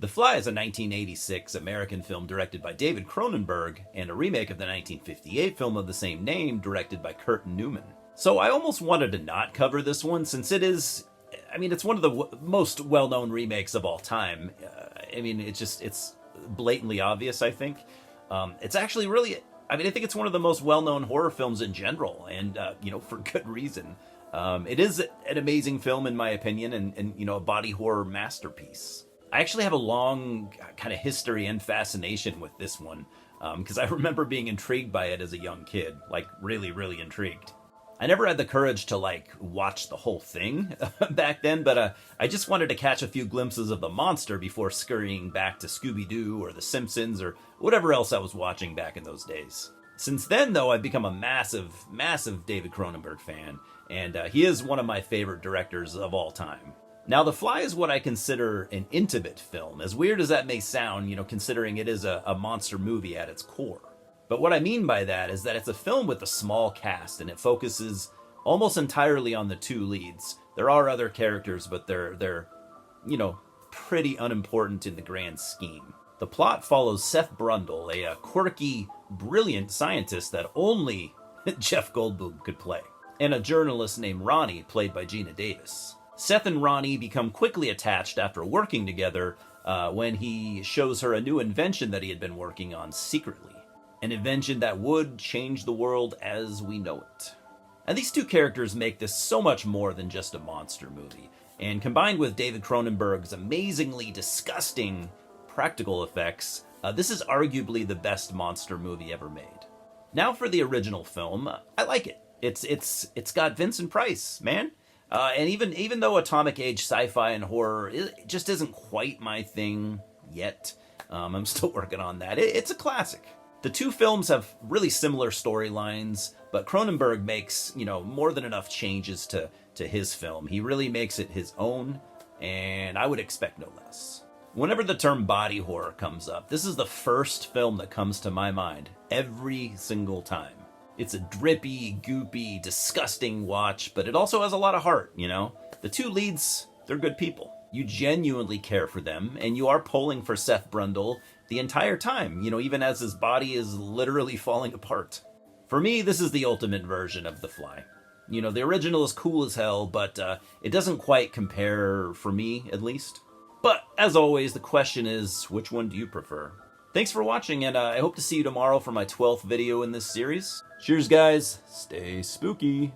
The Fly is a 1986 American film directed by David Cronenberg and a remake of the 1958 film of the same name directed by Kurt Newman. So I almost wanted to not cover this one since it is, I mean, it's one of the most well-known remakes of all time. I mean, it's blatantly obvious, I think. It's actually really, I mean, I think it's one of the most well-known horror films in general, and, for good reason. It is an amazing film, in my opinion, and a body horror masterpiece. I actually have a long kind of history and fascination with this one, because I remember being intrigued by it as a young kid, like really, really intrigued. I never had the courage to, watch the whole thing back then, but I just wanted to catch a few glimpses of the monster before scurrying back to Scooby-Doo or The Simpsons or whatever else I was watching back in those days. Since then, though, I've become a massive, massive David Cronenberg fan, and he is one of my favorite directors of all time. Now, The Fly is what I consider an intimate film, as weird as that may sound, considering it is a monster movie at its core. But what I mean by that is that it's a film with a small cast, and it focuses almost entirely on the two leads. There are other characters, but they're pretty unimportant in the grand scheme. The plot follows Seth Brundle, a quirky, brilliant scientist that only Jeff Goldblum could play, and a journalist named Ronnie, played by Gina Davis. Seth and Ronnie become quickly attached after working together when he shows her a new invention that he had been working on secretly. An invention that would change the world as we know it. And these two characters make this so much more than just a monster movie. And combined with David Cronenberg's amazingly disgusting practical effects, this is arguably the best monster movie ever made. Now for the original film, I like it. It's got Vincent Price, man. And even though atomic age sci-fi and horror it just isn't quite my thing yet, I'm still working on that. It's a classic. The two films have really similar storylines, but Cronenberg makes, more than enough changes to his film. He really makes it his own, and I would expect no less. Whenever the term body horror comes up, this is the first film that comes to my mind every single time. It's a drippy, goopy, disgusting watch, but it also has a lot of heart, The two leads, they're good people. You genuinely care for them, and you are pulling for Seth Brundle the entire time, even as his body is literally falling apart. For me, this is the ultimate version of The Fly. The original is cool as hell, but it doesn't quite compare, for me, at least. But, as always, the question is, which one do you prefer? Thanks for watching, and I hope to see you tomorrow for my 12th video in this series. Cheers, guys. Stay spooky.